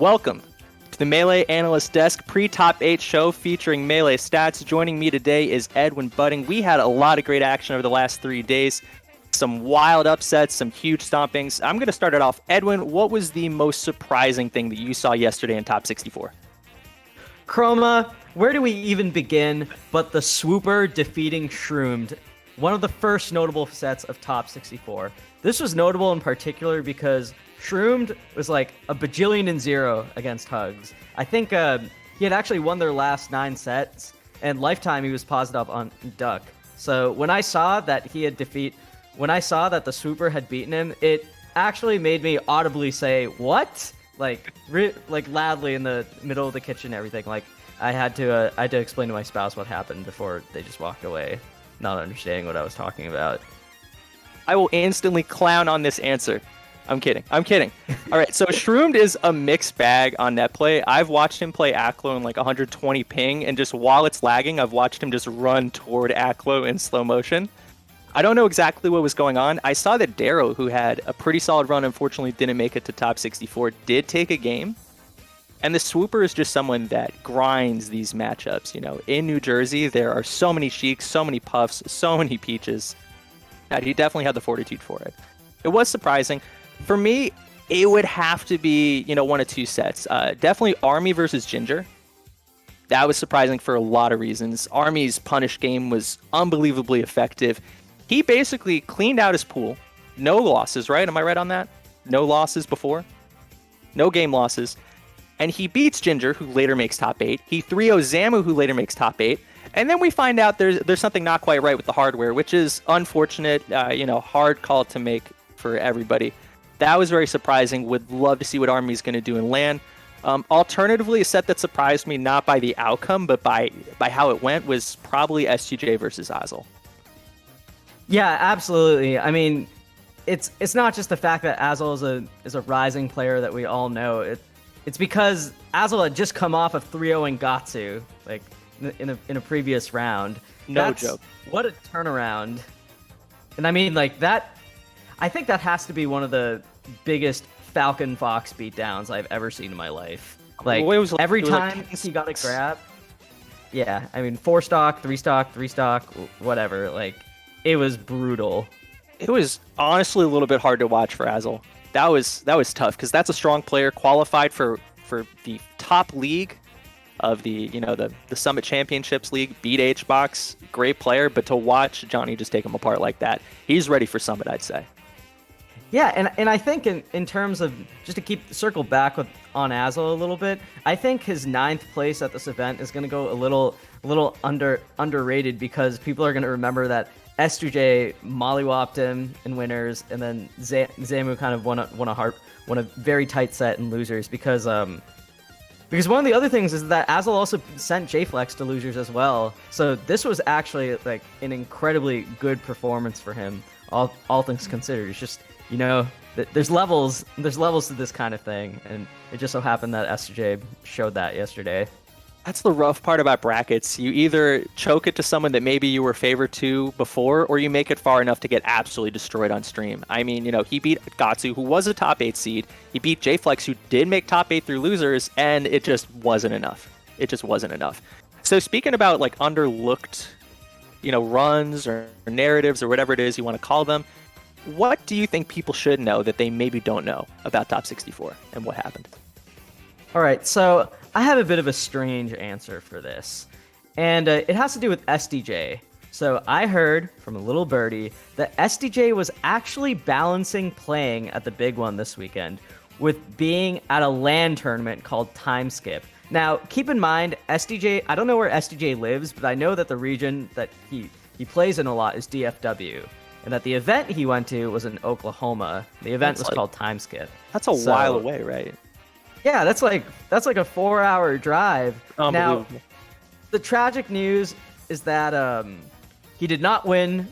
Welcome to the Melee Analyst Desk pre-Top 8 show featuring Melee stats. Joining me today is Edwin Budding. We had a lot of great action over the last 3 days. Some wild upsets, some huge stompings. I'm going to start it off. Edwin, what was the most surprising thing that you saw yesterday in Top 64? Chroma, where do we even begin but the Swooper defeating Shroomed, one of the first notable sets of Top 64. This was notable in particular because Shroomed was like a bajillion and 0 against Hugs. I think he had actually won their last 9 sets, and lifetime he was paused up on Duck. So when I saw that the Swooper had beaten him, it actually made me audibly say, "What?" Like loudly in the middle of the kitchen and everything. Like I had to explain to my spouse what happened before they just walked away, not understanding what I was talking about. I will instantly clown on this answer. I'm kidding. All right, so Shroomed is a mixed bag on net play. I've watched him play Aklo in like 120 ping, and just while it's lagging, I've watched him just run toward Aklo in slow motion. I don't know exactly what was going on. I saw that Darrow, who had a pretty solid run, unfortunately didn't make it to top 64, did take a game. And the Swooper is just someone that grinds these matchups. You know, in New Jersey, there are so many Sheiks, so many Puffs, so many Peaches, that he definitely had the fortitude for it. It was surprising. For me, it would have to be, one of two sets. Definitely Army versus Ginger. That was surprising for a lot of reasons. Army's punish game was unbelievably effective. He basically cleaned out his pool. No losses, right? Am I right on that? No losses before? No game losses. And he beats Ginger, who later makes top 8. He 3-0 Zamu, who later makes top 8. And then we find out there's something not quite right with the hardware, which is unfortunate, hard call to make for everybody. That was very surprising. Would love to see what Army's going to do in LAN. Alternatively, a set that surprised me not by the outcome, but by how it went, was probably STJ versus Azel. Yeah, absolutely. I mean, it's not just the fact that Azel is a rising player that we all know. It's because Azel had just come off of 3-0 Gatsu, like in a previous round. No joke. What a turnaround. And I mean, like that, I think that has to be one of the biggest Falcon Fox beatdowns I've ever seen in my life. Like every time he got a grab. Yeah, I mean 4 stock, 3 stock, 3 stock, whatever. Like it was brutal. It was honestly a little bit hard to watch for Azel. That was tough because that's a strong player, qualified for the top league of the Summit Championships League, beat HBox, great player, but to watch Johnny just take him apart like that, he's ready for Summit, I'd say. Yeah, and I think in terms of, just to circle back on Azel a little bit, I think his 9th place at this event is going to go a little underrated because people are going to remember that S2J mollywopped him in winners, and then Zamu kind of won a very tight set in losers because one of the other things is that Azel also sent JFlex to losers as well. So this was actually like an incredibly good performance for him, all things considered. It's just, there's levels to this kind of thing, and it just so happened that S2J showed that yesterday. That's the rough part about brackets. You either choke it to someone that maybe you were favored to before, or you make it far enough to get absolutely destroyed on stream. I mean, he beat Gatsu, who was a top 8 seed. He beat JFlex, who did make top 8 through losers, and it just wasn't enough. So speaking about like underlooked, runs or narratives or whatever it is you want to call them, what do you think people should know that they maybe don't know about top 64 and what happened? All right, so I have a bit of a strange answer for this, and it has to do with SDJ. So I heard from a little birdie that SDJ was actually balancing playing at the big one this weekend with being at a LAN tournament called Time Skip. Now, keep in mind, SDJ, I don't know where SDJ lives, but I know that the region that he plays in a lot is DFW, and that the event he went to was in Oklahoma. The event was called Time Skip. That's a while away, right? Yeah, that's like a 4-hour drive. Now, the tragic news is that he did not win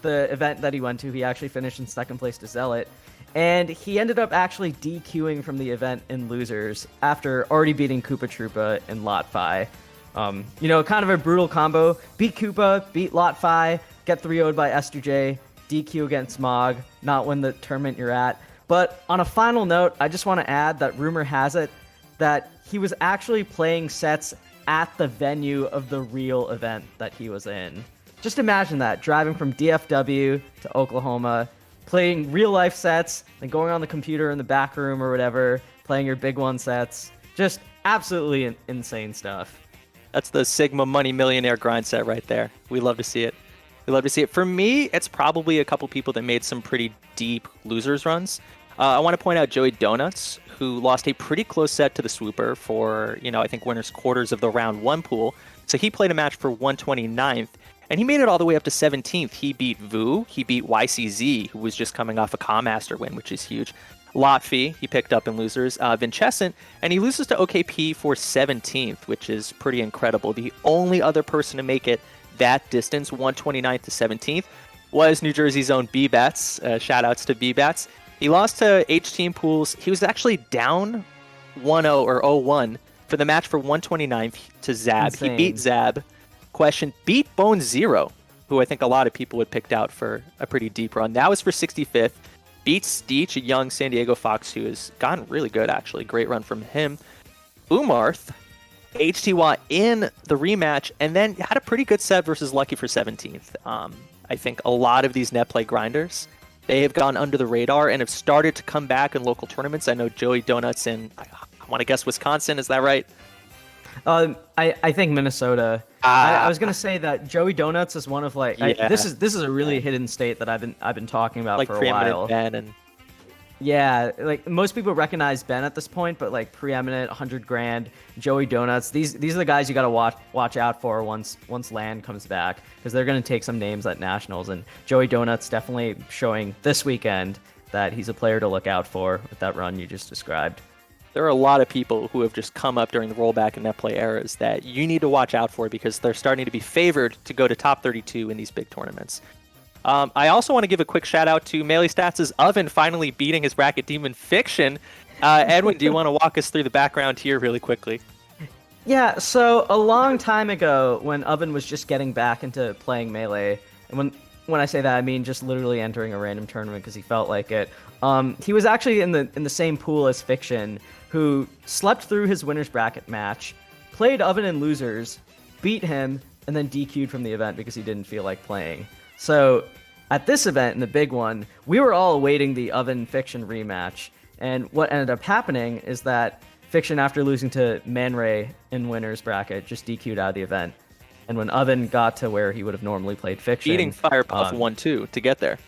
the event that he went to. He actually finished in 2nd place to Zealot, and he ended up actually DQing from the event in losers after already beating Koopa Troopa and Lotfi. Kind of a brutal combo. Beat Koopa, beat Lotfi, get 3-0'd by S2J, DQ against Smog, not win the tournament you're at. But on a final note, I just want to add that rumor has it that he was actually playing sets at the venue of the real event that he was in. Just imagine that, driving from DFW to Oklahoma, playing real life sets, and going on the computer in the back room or whatever, playing your big one sets. Just absolutely insane stuff. That's the Sigma Money Millionaire grind set right there. We love to see it. We love to see it. For me, it's probably a couple people that made some pretty deep losers runs. I want to point out Joey Donuts, who lost a pretty close set to the Swooper for, I think winners quarters of the round 1 pool. So he played a match for 129th, and he made it all the way up to 17th. He beat Vu, he beat YCZ, who was just coming off a Commaster win, which is huge. Lotfi, he picked up in losers, Vincescent, and he loses to OKP for 17th, which is pretty incredible. The only other person to make it that distance, 129th to 17th, was New Jersey's own B-Bats. Shout-outs to B-Bats. He lost to H-Team Pools. He was actually down 1-0 or 0-1 for the match for 129th to Zab. Insane. He beat Zab. Beat Bone Zero, who I think a lot of people would picked out for a pretty deep run. That was for 65th. Beat Steech, a young San Diego Fox who has gotten really good, actually. Great run from him. Umarth, HTWA in the rematch, and then had a pretty good set versus Lucky for 17th. I think a lot of these net play grinders, they have gone under the radar and have started to come back in local tournaments. I know Joey Donuts in, I want to guess Wisconsin, is that right? I think Minnesota. I was gonna say that Joey Donuts is one of this is a really hidden state that I've been talking about for a while. Ben and yeah, like most people recognize Ben at this point, but like preeminent 100 grand Joey Donuts. These are the guys you gotta watch out for once Land comes back, because they're gonna take some names at nationals, and Joey Donuts definitely showing this weekend that he's a player to look out for with that run you just described. There are a lot of people who have just come up during the rollback and net play eras that you need to watch out for, because they're starting to be favored to go to top 32 in these big tournaments. I also want to give a quick shout out to Melee Stats' Oven finally beating his bracket demon Fiction. Edwin, do you want to walk us through the background here really quickly? Yeah, so a long time ago when Oven was just getting back into playing Melee, and when I say that, I mean just literally entering a random tournament because he felt like it. He was actually in the same pool as Fiction, who slept through his winner's bracket match, played Oven in losers, beat him, and then DQ'd from the event because he didn't feel like playing. So at this event, in the big one, we were all awaiting the Oven Fiction rematch. And what ended up happening is that Fiction, after losing to Man Ray in winner's bracket, just DQ'd out of the event. And when Oven got to where he would have normally played Fiction, beating Firepuff 1-2 to get there.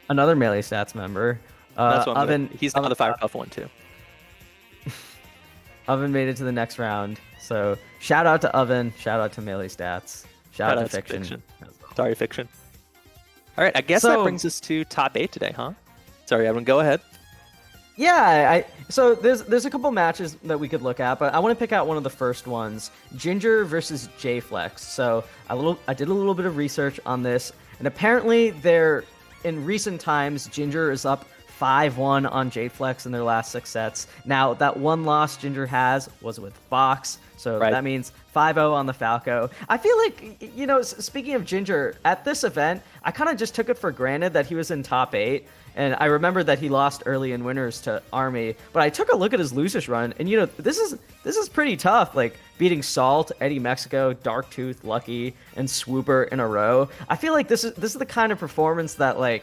Another Melee Stats member. That's what Oven, he's not the Firepuff 1-2. Oven made it to the next round. So shout out to Oven, shout out to Melee Stats, shout out to Fiction. Sorry, Fiction. All right, I guess that brings us to top 8 today, huh? Sorry, Edwin, go ahead. Yeah, so there's a couple matches that we could look at, but I want to pick out one of the first ones, Ginger versus J-Flex. So I did a little bit of research on this, and apparently in recent times, Ginger is up 5-1 on J-Flex in their last 6 sets. Now, that one loss Ginger has was with Fox, so that means 5-0 on the Falco. I feel like, speaking of Ginger, at this event, I kind of just took it for granted that he was in top 8, and I remember that he lost early in winners to Army, but I took a look at his losers run, and this is pretty tough, like beating Salt, Eddie Mexico, Darktooth, Lucky, and Swooper in a row. I feel like this is the kind of performance that, like,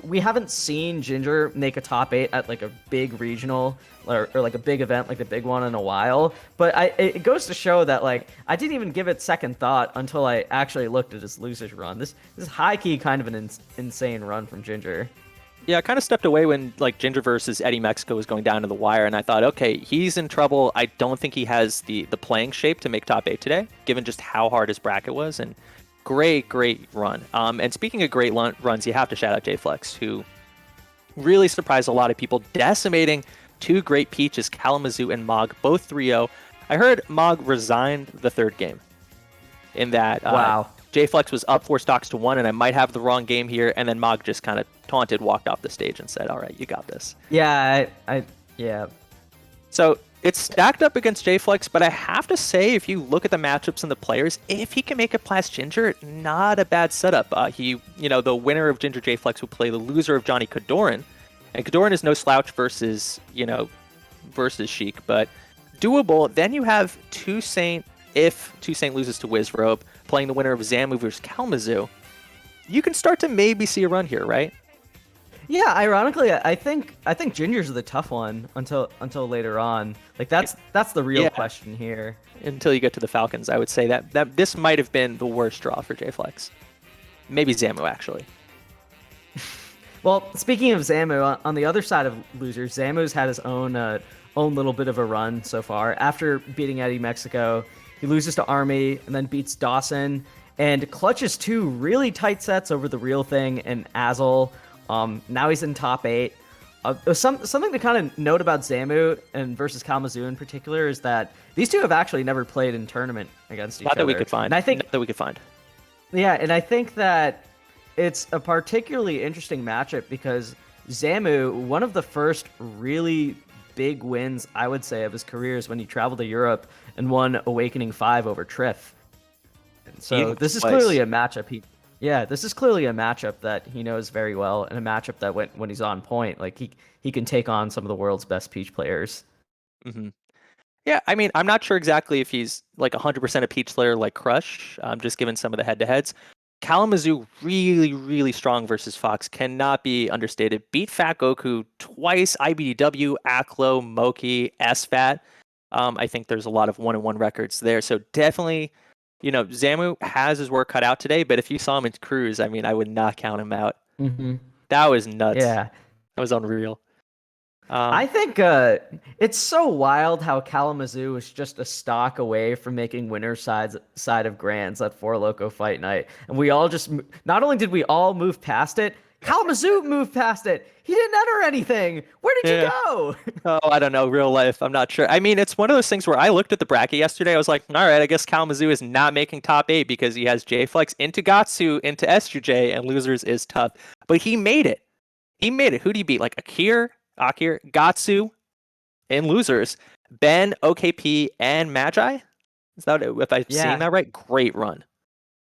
we haven't seen Ginger make a top 8 at like a big regional or like a big event like the big one in a while. But it goes to show that, like, I didn't even give it second thought until I actually looked at his losers run. This is high key kind of an insane run from Ginger. Yeah, I kind of stepped away when like Ginger versus Eddie Mexico was going down to the wire, and I thought, okay, he's in trouble. I don't think he has the playing shape to make top 8 today, given just how hard his bracket was. And great run. And speaking of great runs, you have to shout out J-Flex, who really surprised a lot of people, decimating 2 great peaches, Kalamazoo and Mog, both 3-0. I heard Mog resigned the 3rd game. In that, wow. J-Flex was up 4 stocks to 1, and I might have the wrong game here, and then Mog just kind of taunted, walked off the stage, and said, all right, you got this. Yeah, yeah. So it's stacked up against J-Flex, but I have to say, if you look at the matchups and the players, if he can make it past Ginger, not a bad setup. The winner of Ginger J-Flex will play the loser of Johnny Kadoran, and Kadoran is no slouch versus Sheik, but doable. Then you have Toussaint, if Toussaint loses to Wizrobe, playing the winner of Zamu versus Kalamazoo. You can start to maybe see a run here, right? Yeah, ironically, I think Ginger's the tough one until later on. Like that's the real question here. Until you get to the Falcons, I would say that this might have been the worst draw for JFlex. Maybe Zamu, actually. Well, speaking of Zamu, on the other side of losers, Zamu's had his own little bit of a run so far. After beating Eddie Mexico, he loses to Army and then beats Dawson and clutches two really tight sets over the Real Thing and Azel. Now he's in top 8. Something to kind of note about Zamu and versus Kalamazoo in particular is that these two have actually never played in tournament against each other. Not that we could find. And I think Not that we could find. Yeah, and I think that it's a particularly interesting matchup because Zamu, one of the first really big wins, I would say, of his career is when he traveled to Europe and won Awakening 5 over Triff. So this is clearly a matchup this is clearly a matchup that he knows very well, and a matchup that when he's on point, like he can take on some of the world's best Peach players. Mm-hmm. Yeah, I mean, I'm not sure exactly if he's like 100% a Peach player like Crush, just given some of the head-to-heads. Kalamazoo, really, really strong versus Fox, cannot be understated. Beat Fat Goku twice, IBDW, Aklo, Moki, SFAT. I think there's a lot of 1-1 records there, so definitely... Zamu has his work cut out today, but if you saw him in Cruise, I mean, I would not count him out. Mm-hmm. That was nuts. Yeah. That was unreal. I think it's so wild how Kalamazoo is just a stock away from making winner side of Grands at Four Loco Fight Night. And we all just, not only did we all move past it, Kalamazoo moved past it. He didn't enter anything. Where did you go? Oh, I don't know. Real life. I'm not sure. I mean, it's one of those things where I looked at the bracket yesterday. I was like, all right, I guess Kalamazoo is not making top 8 because he has JFlex into Gatsu, into SUJ, and losers is tough. But he made it. He made it. Who do you beat? Like Akir, Gatsu, and losers. Ben, OKP, and Magi? Is that if I've seen that right? Great run.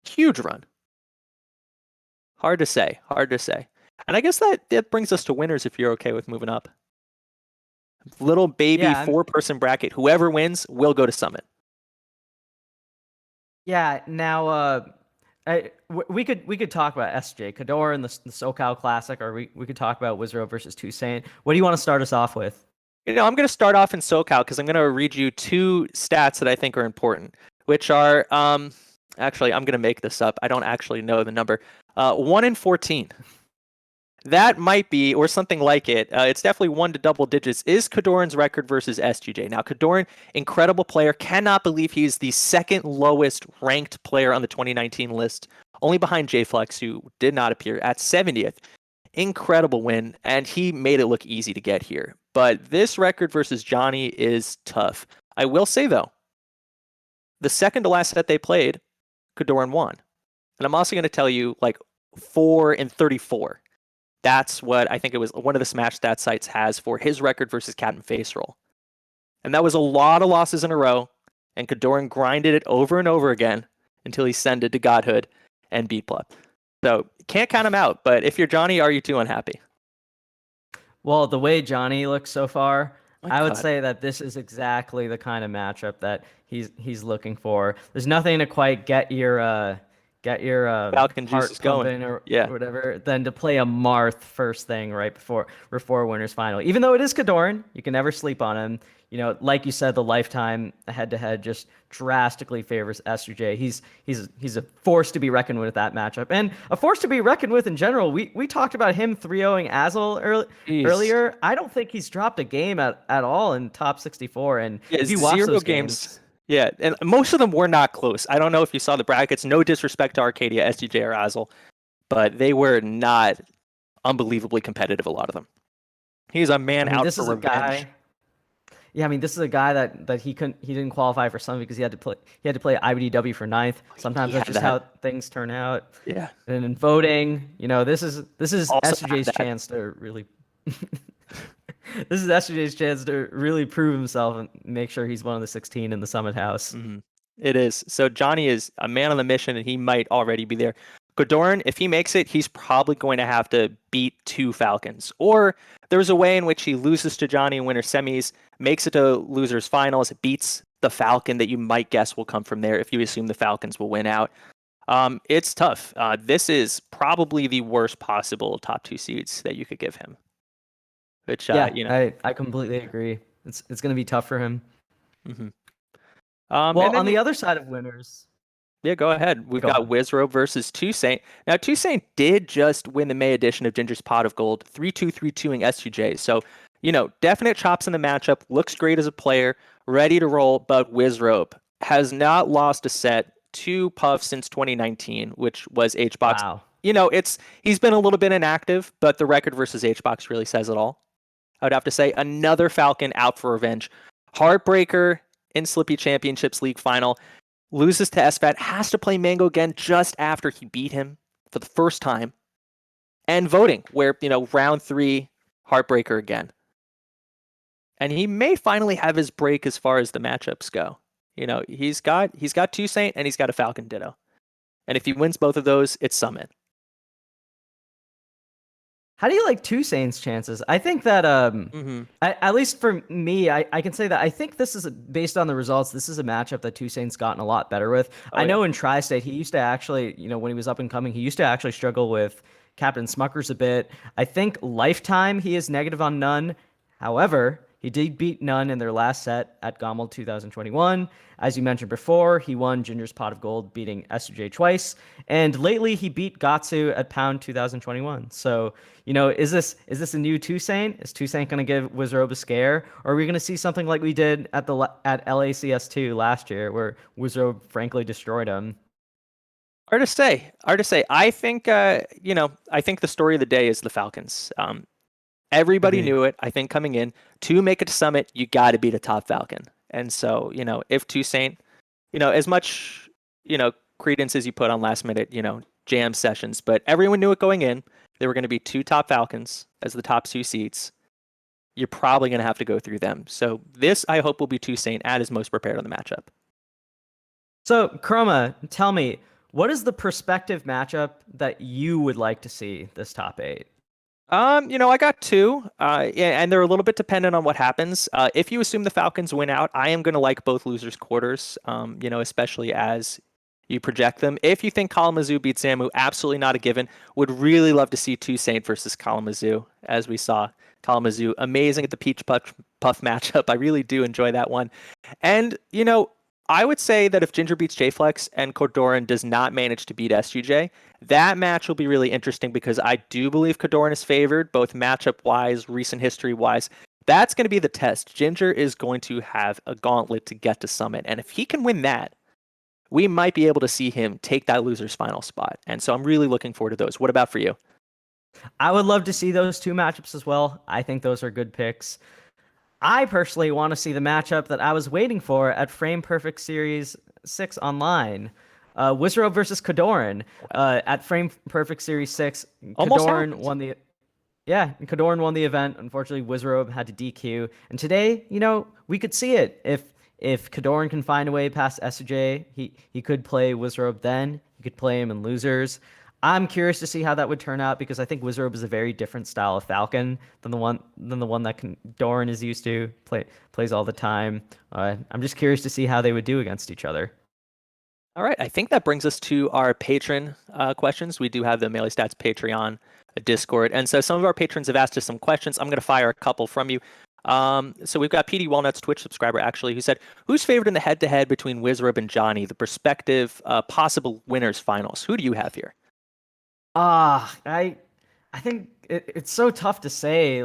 Huge run. Hard to say. And I guess that brings us to winners if you're okay with moving up. Little baby 4-person bracket. Whoever wins will go to Summit. Yeah, now we could talk about SJ, Kador in the SoCal Classic, or we could talk about Wizard versus Toussaint. What do you want to start us off with? I'm going to start off in SoCal because I'm going to read you 2 stats that I think are important, which are, actually, I'm going to make this up. I don't actually know the number. 1 in 14. That might be, or something like it. It's definitely 1 to double digits. Is Kadoran's record versus SGJ. Now, Kadoran, incredible player. Cannot believe he's the second lowest ranked player on the 2019 list, only behind JFlex, who did not appear at 70th. Incredible win, and he made it look easy to get here. But this record versus Johnny is tough. I will say, though, the second to last set they played, Kadoran won. And I'm also going to tell you, 4 in 34. That's what I think it was one of the Smash Stats sites has for his record versus Captain Face Roll. And that was a lot of losses in a row, and Kadoran grinded it over and over again until he ascended to Godhood and beat Plup. So, can't count him out, but if you're Johnny, are you too unhappy? Well, the way Johnny looks so far, I would say that this is exactly the kind of matchup that he's looking for. There's nothing to quite get your Falcon heart pumping or whatever than to play a Marth first thing right before winners final. Even though it is Kadoran, you can never sleep on him. Like you said, the lifetime head-to-head just drastically favors SJ. He's a force to be reckoned with that matchup, and a force to be reckoned with in general. We talked about him 3-0ing Azel earlier. I don't think he's dropped a game at all in top 64. And if you watch those games. Yeah, and most of them were not close. I don't know if you saw the brackets. No disrespect to Arcadia, SDJ, or Azel, but they were not unbelievably competitive, a lot of them. He's a man out for revenge. This is a guy that he didn't qualify for something because he had to play IBDW for 9th. Sometimes that's just how things turn out. Yeah. And in voting, this is SJ's chance to really This is SJ's chance to really prove himself and make sure he's one of the 16 in the Summit House. Mm-hmm. It is. So Johnny is a man on the mission, and he might already be there. Godoran, if he makes it, he's probably going to have to beat two Falcons. Or there's a way in which he loses to Johnny in winter semis, makes it to losers finals, beats the Falcon that you might guess will come from there if you assume the Falcons will win out. It's tough. This is probably the worst possible top two seeds that you could give him. Which, Yeah, I completely agree. It's going to be tough for him. Mm-hmm. Well, on the other side of winners, yeah, go ahead. We've got Wizrobe versus Toussaint. Now, Toussaint did just win the May edition of Ginger's Pot of Gold, 3-2, 3-2ing SUJ. So, definite chops in the matchup, looks great as a player, ready to roll, but Wizrobe has not lost a set to Puff since 2019, which was HBox. Wow. He's been a little bit inactive, but the record versus HBox really says it all. I would have to say another Falcon out for revenge. Heartbreaker in Slippy Championships League final. Loses to SFAT, has to play Mango again just after he beat him for the first time. And voting, where, round 3, Heartbreaker again. And he may finally have his break as far as the matchups go. He's got Toussaint and he's got a Falcon Ditto. And if he wins both of those, it's Summit. How do you like Toussaint's chances? I think that, at least for me, I can say that I think this is, based on the results, this is a matchup that Toussaint's gotten a lot better with. I know in Tri-State, he used to actually, when he was up and coming, he used to actually struggle with Captain Smuckers a bit. I think Lifetime, he is negative on None. However, he did beat None in their last set at Gommel 2021. As you mentioned before, he won Ginger's Pot of Gold, beating SJ twice. And lately, he beat Gatsu at Pound 2021. So, is this a new Toussaint? Is Toussaint going to give Wizrobe a scare? Or are we going to see something like we did at LACS2 last year, where Wizrobe frankly destroyed him? Hard to say. I think, I think the story of the day is the Falcons. Everybody knew it, I think, coming in. To make it to Summit, you got to beat a top Falcon. And so, if Toussaint, as much, credence as you put on last minute, jam sessions, but everyone knew it going in. There were going to be 2 top Falcons as the top 2 seats. You're probably going to have to go through them. So this, I hope, will be Toussaint at his most prepared on the matchup. So, Chroma, tell me, what is the prospective matchup that you would like to see this top 8? I got 2, and they're a little bit dependent on what happens. If you assume the Falcons win out, I am going to like both losers' quarters, especially as you project them. If you think Kalamazoo beats Zamu, absolutely not a given. Would really love to see Toussaint versus Kalamazoo, as we saw Kalamazoo amazing at the Peach Puff matchup. I really do enjoy that one. And, I would say that if Ginger beats J-Flex and Kodoran does not manage to beat SGJ, that match will be really interesting because I do believe Kodoran is favored, both matchup-wise, recent history-wise. That's going to be the test. Ginger is going to have a gauntlet to get to Summit, and if he can win that, we might be able to see him take that loser's final spot. And so I'm really looking forward to those. What about for you? I would love to see those 2 matchups as well. I think those are good picks. I personally want to see the matchup that I was waiting for at Frame Perfect Series 6 online. Wizrobe versus Kodoran. At Frame Perfect Series 6, Kodoran won the... Yeah, Kodoran won the event. Unfortunately, Wizrobe had to DQ. And today, we could see it. If Kodoran can find a way past SJ, he could play Wizrobe then. He could play him in losers. I'm curious to see how that would turn out because I think Wizrobe is a very different style of Falcon than the one that Doran is used to plays all the time. I'm just curious to see how they would do against each other. All right, I think that brings us to our patron questions. We do have the Melee Stats Patreon Discord, and so some of our patrons have asked us some questions. I'm going to fire a couple from you. So we've got PD Walnuts, Twitch subscriber actually, who said, "Who's favored in the head-to-head between Wizrobe and Johnny? The prospective possible winners finals. Who do you have here?" I think it's so tough to say.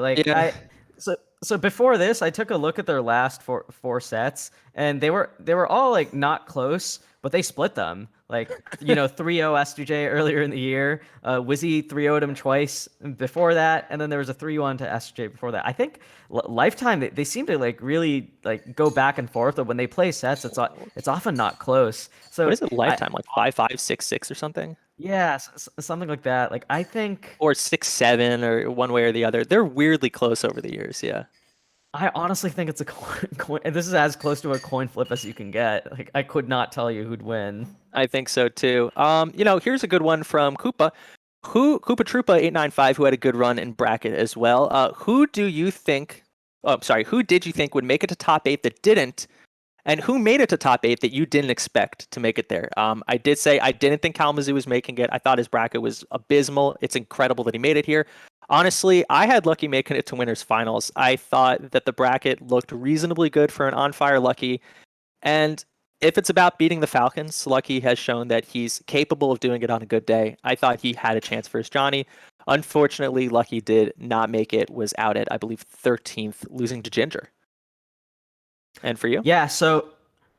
So before this, I took a look at their last four sets, and they were all like not close, but they split them. 3-0 SJ earlier in the year. Wizzy 3-0'd him twice before that, and then there was a 3-1 to SJ before that. I think Lifetime they seem to really go back and forth, but when they play sets, it's often not close. So what is it, Lifetime? 5-5, 6-6 or something? Yeah, something like that. I think... Or 6-7 or one way or the other. They're weirdly close over the years, yeah. I honestly think it's a coin. This is as close to a coin flip as you can get. Like I could not tell you who'd win. I think so too. Here's a good one from Koopa. Koopa Troopa 895, who had a good run in bracket as well. Who do you think? Oh, I'm sorry. Who did you think would make it to top eight that didn't? And who made it to top eight that you didn't expect to make it there? I did say I didn't think Kalamazoo was making it. I thought his bracket was abysmal. It's incredible that he made it here. Honestly, I had Lucky making it to winners finals. I thought that the bracket looked reasonably good for an on fire Lucky. And if it's about beating the Falcons, Lucky has shown that he's capable of doing it on a good day. I thought he had a chance versus Johnny. Unfortunately, Lucky did not make it, was out at, I believe, 13th, losing to Ginger. And for you? Yeah, so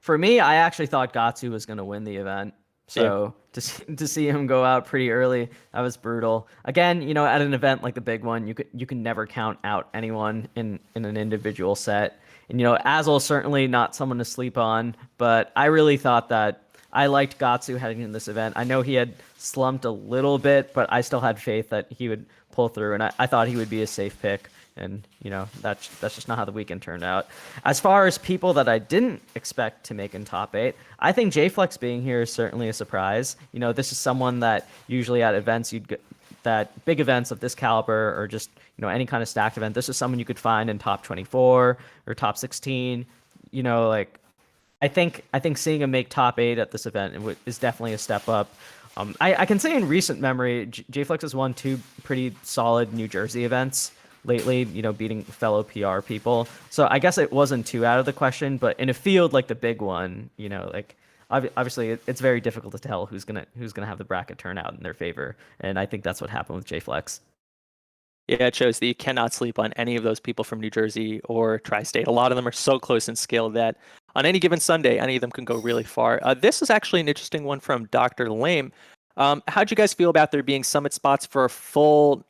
for me, I actually thought Gatsu was going to win the event. So to see him go out pretty early, that was brutal. Again, at an event like the big one, you can never count out anyone in an individual set. And Azul's certainly not someone to sleep on, but I really thought that I liked Gatsu heading in this event. I know he had slumped a little bit, but I still had faith that he would pull through, and I thought he would be a safe pick. And that's just not how the weekend turned out. As far as people that I didn't expect to make in top eight, I think JFlex being here is certainly a surprise. This is someone that usually at events that big events of this caliber or just any kind of stacked event, this is someone you could find in top 24 or top 16. Like I think seeing him make top eight at this event is definitely a step up. I can say in recent memory, JFlex has won two pretty solid New Jersey events lately, beating fellow PR people. So I guess it wasn't too out of the question, but in a field like the big one, like obviously it's very difficult to tell who's gonna have the bracket turn out in their favor, and I think that's what happened with JFlex. Yeah, it shows that you cannot sleep on any of those people from New Jersey or Tri-State. A lot of them are so close in skill that on any given Sunday, any of them can go really far. This is actually an interesting one from Dr. Lame. How'd you guys feel about there being summit spots for a full,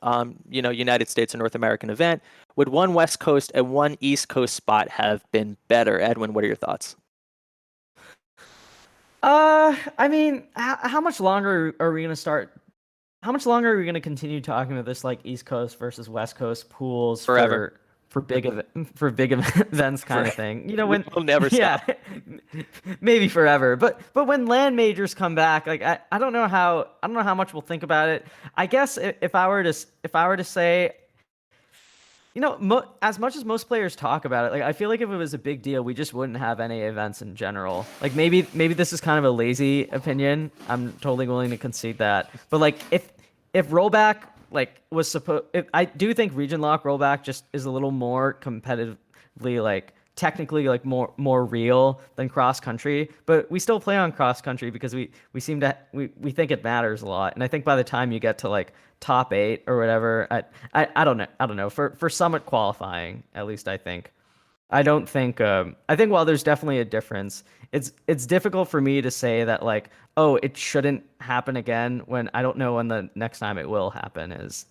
United States and North American event? Would one West Coast and one East Coast spot have been better? Edwin, what are your thoughts? I mean, how much longer are we gonna start? How much longer are we gonna continue talking about this, like East Coast versus West Coast pools Forever. for big events kind of thing? When We'll never yeah, stop. maybe forever. But when land majors come back, like I don't know how much we'll think about it. I guess if I were to say, as much as most players talk about it, like I feel like if it was a big deal, we just wouldn't have any events in general. Like maybe this is kind of a lazy opinion. I'm totally willing to concede that. But like if rollback like was supposed, I do think region lock rollback just is a little more competitively like technically like more real than cross country, but we still play on cross country because we seem to we think it matters a lot. And I think by the time you get to like top eight or whatever, I don't know for summit qualifying, at least I don't think I think while there's definitely a difference, it's difficult for me to say that like, oh, it shouldn't happen again when I don't know when the next time it will happen is.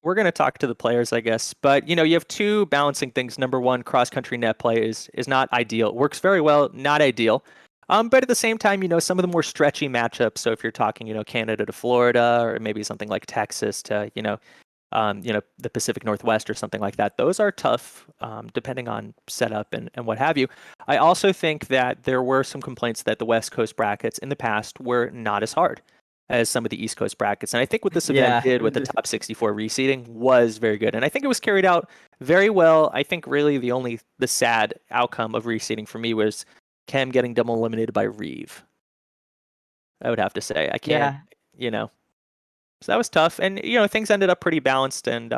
We're going to talk to the players, I guess. But, you have two balancing things. Number one, cross-country net play is not ideal. It works very well, not ideal. But at the same time, some of the more stretchy matchups. So if you're talking, Canada to Florida, or maybe something like Texas to, the Pacific Northwest or something like that, those are tough, depending on setup and what have you. I also think that there were some complaints that the West Coast brackets in the past were not as hard as some of the East Coast brackets. And I think what this event did with the top 64 reseeding was very good. And I think it was carried out very well. I think really the sad outcome of reseeding for me was Chem getting double eliminated by Reeve. I would have to say. I can't, So that was tough. And, things ended up pretty balanced, and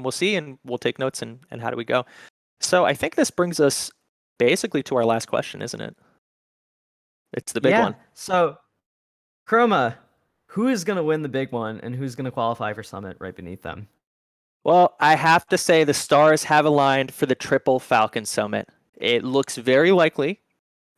we'll see, and we'll take notes and how do we go. So I think this brings us basically to our last question, isn't it? It's the big one. So Chroma, who is going to win the big one and who's going to qualify for Summit right beneath them? Well, I have to say the stars have aligned for the Triple Falcon Summit. It looks very likely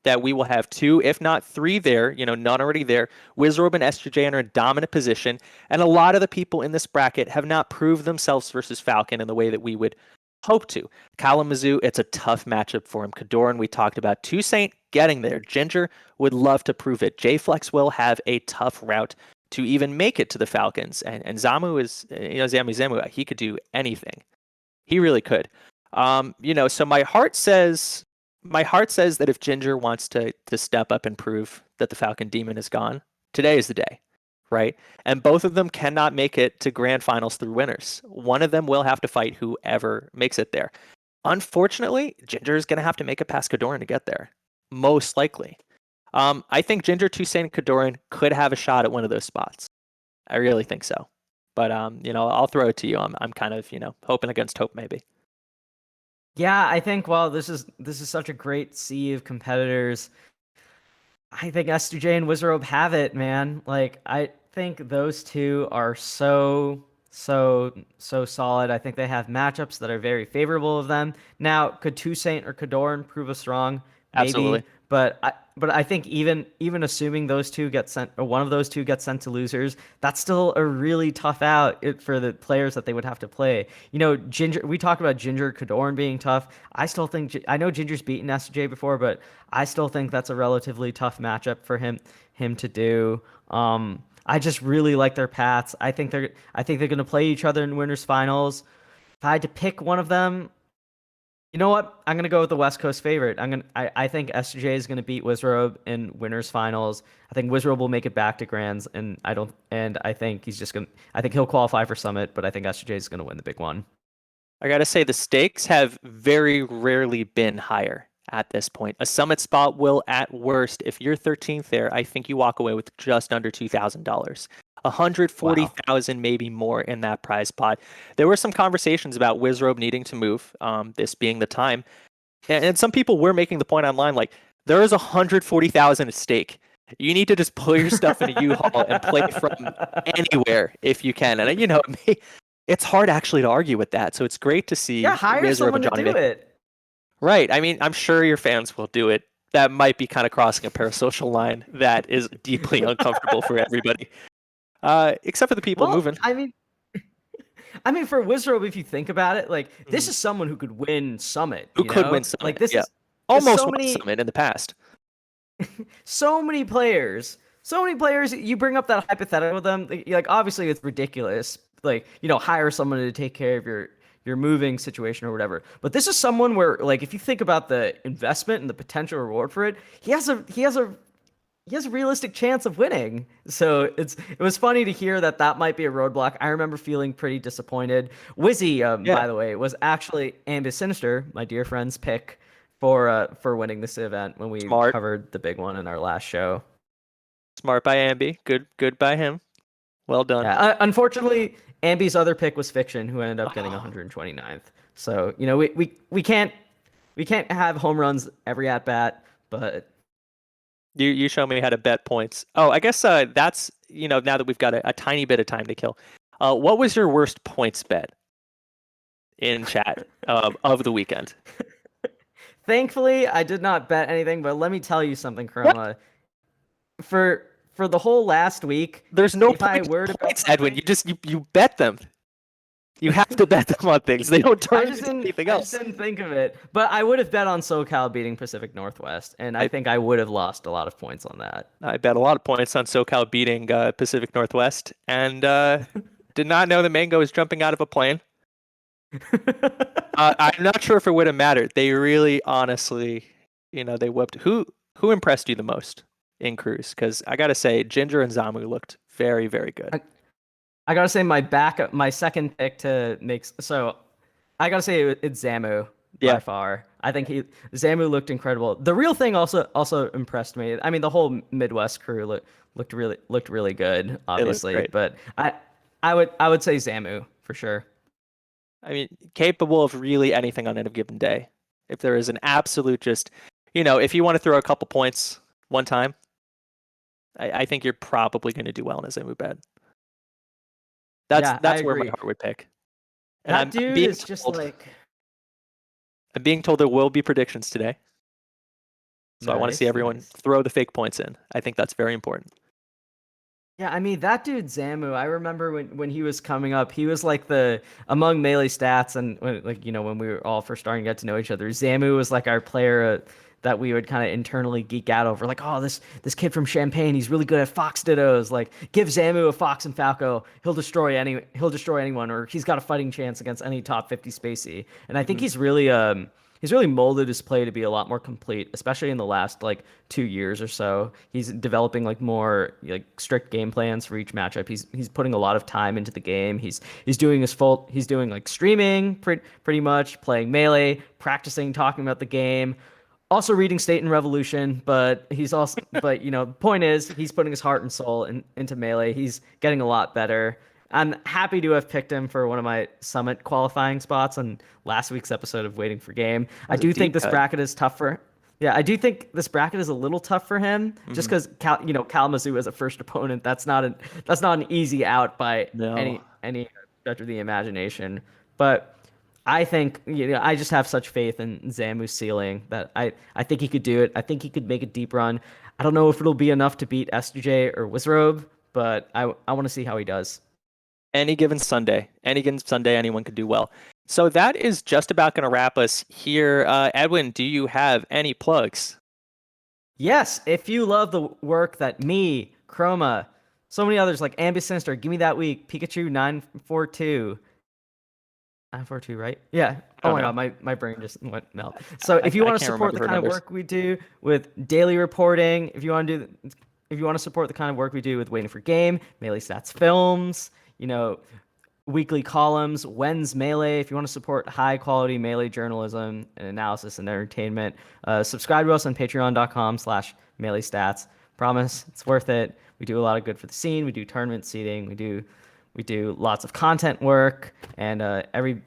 that we will have two, if not three there, none already there. Wizorb and SJJ are in a dominant position, and a lot of the people in this bracket have not proved themselves versus Falcon in the way that we would hope to. Kalamazoo, it's a tough matchup for him. Kadoran, we talked about. Toussaint getting there. Ginger would love to prove it. JFlex will have a tough route to even make it to the Falcons. And Zamu is, Zamu, he could do anything. He really could. So my heart says that if Ginger wants to step up and prove that the Falcon Demon is gone, today is the day, right? And both of them cannot make it to grand finals through winners. One of them will have to fight whoever makes it there. Unfortunately, Ginger is going to have to make it past Kadoran to get there, most likely. I think Ginger, Toussaint, and Kadoran could have a shot at one of those spots. I really think so. But I'll throw it to you. I'm kind of hoping against hope maybe. Yeah, I think this is such a great sea of competitors. I think S2J and Wizrobe have it, man. Like I think those two are so solid. I think they have matchups that are very favorable of them. Now, could Toussaint or Kadoran prove us wrong? Absolutely. Maybe, but I think even assuming those two get sent or one of those two gets sent to losers, that's still a really tough out for the players that they would have to play. Ginger. We talked about Ginger Kadoran being tough. I know Ginger's beaten S2J before, but I still think that's a relatively tough matchup for him to do. I just really like their paths. I think they're going to play each other in winners finals. If I had to pick one of them, you know what? I'm gonna go with the West Coast favorite. I think SJ is gonna beat Wizrobe in winners finals. I think Wizrobe will make it back to grands, and I think I think he'll qualify for Summit, but I think SJ is gonna win the big one. I gotta say the stakes have very rarely been higher at this point. A Summit spot will, at worst, if you're 13th there, I think you walk away with just under $2,000. 140,000, maybe more in that prize pot. There were some conversations about Wizrobe needing to move, this being the time. And some people were making the point online, like, there is 140,000 at stake. You need to just pull your stuff in a U-Haul and play from anywhere if you can. And, it's hard actually to argue with that. So it's great to see hire Wizrobe someone and to Johnny do it. Right. I mean, I'm sure your fans will do it. That might be kind of crossing a parasocial line that is deeply uncomfortable for everybody. Except for the people moving. I mean, for Wizrobe, if you think about it, like this Mhm. is someone who could win Summit. Who could win Summit? Like this yeah. is Almost so won many Summit in the past. so many players. So many players. You bring up that hypothetical with them. Like obviously it's ridiculous. Like hire someone to take care of your moving situation or whatever. But this is someone where like if you think about the investment and the potential reward for it, he has a realistic chance of winning. So it was funny to hear that might be a roadblock. I remember feeling pretty disappointed. Wizzy, by the way, was actually Ambus Sinister, my dear friend's pick for winning this event when we covered the big one in our last show. Smart by Ambi. Good by him. Well done. Yeah, unfortunately, Ambi's other pick was Fiction, who ended up getting 129th. So we can't have home runs every at bat, but. You show me how to bet points. Oh, I guess that's now that we've got a tiny bit of time to kill. What was your worst points bet in chat of the weekend? Thankfully, I did not bet anything, but let me tell you something, Chroma. For the whole last week, there's no points, Edwin. You bet them. You have to bet them on things. They don't turn into anything else. I just didn't think of it. But I would have bet on SoCal beating Pacific Northwest, and I think I would have lost a lot of points on that. I bet a lot of points on SoCal beating Pacific Northwest, and did not know the Mango was jumping out of a plane. I'm not sure if it would have mattered. They really, honestly, they whipped. Who impressed you the most in Cruise? Because I gotta say, Ginger and Zamu looked very, very good. I gotta say my second pick to make. So I gotta say it's Zamu by far. I think Zamu looked incredible. The real thing also impressed me. I mean, the whole Midwest crew looked really good, obviously. But I would say Zamu for sure. I mean, capable of really anything on any given day. If there is an absolute just, if you want to throw a couple points one time, I think you're probably going to do well in a Zamu bet. That's where my heart would pick. And that dude is just like. I'm being told there will be predictions today. So I want to see everyone throw the fake points in. I think that's very important. Yeah, I mean, that dude Zamu, I remember when he was coming up, he was like among Melee stats and when we were all first starting to get to know each other, Zamu was like our player that we would kind of internally geek out over. Like, oh, this kid from Champagne, he's really good at Fox Dittos. Like, give Zamu a Fox and Falco, he'll destroy anyone, or he's got a fighting chance against any top 50 spacey. And I think he's really molded his play to be a lot more complete, especially in the last like 2 years or so. He's developing like more like strict game plans for each matchup. He's putting a lot of time into the game. He's doing like streaming pretty much, playing Melee, practicing, talking about the game. Also reading State and Revolution, but the point is he's putting his heart and soul into Melee. He's getting a lot better. I'm happy to have picked him for one of my Summit qualifying spots on last week's episode of Waiting for Game. I That's a do think deep this cut. bracket is tough for. Yeah, I do think this bracket is a little tough for him, just because Kalamazoo as a first opponent. That's not an easy out by No. any stretch of the imagination. But I think I just have such faith in Zamu's ceiling that I think he could do it. I think he could make a deep run. I don't know if it'll be enough to beat SJ or Wizrobe, but I want to see how he does. Any given Sunday, anyone could do well. So that is just about going to wrap us here. Edwin, do you have any plugs? Yes, if you love the work that me, Chroma, so many others like Ambisinister, Give Me That Week, Pikachu 942. 942, right? Yeah. Oh my God, my brain just went melt. So if you want to can't support the remember kind of numbers. work we do with daily reporting, if you want to support the kind of work we do with Waiting for Game, Melee Stats Films, weekly columns, When's Melee. If you want to support high quality Melee journalism and analysis and entertainment, subscribe to us on patreon.com/Melee Stats. Promise it's worth it. We do a lot of good for the scene. We do tournament seeding. We do lots of content work, and every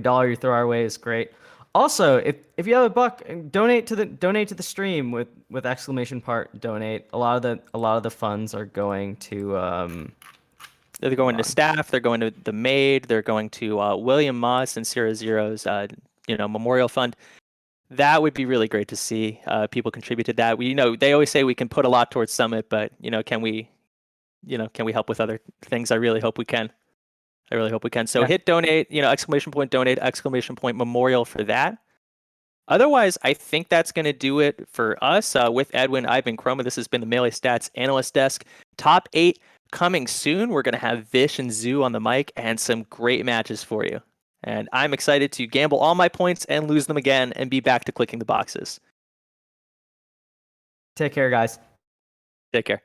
dollar you throw our way is great. Also, if you have a buck, donate to the stream with exclamation part donate. A lot of the funds are going to They're going to staff. They're going to the maid. They're going to William Moss and Zero Zero's memorial fund. That would be really great to see people contribute to that. They always say we can put a lot towards Summit, but can we help with other things? I really hope we can. So hit donate, exclamation point donate, exclamation point memorial for that. Otherwise, I think that's going to do it for us. With Edwin, I've been Chroma. This has been the Melee Stats Analyst Desk. Top 8 coming soon. We're going to have Vish and Zoo on the mic and some great matches for you. And I'm excited to gamble all my points and lose them again and be back to clicking the boxes. take care, guys. Take care.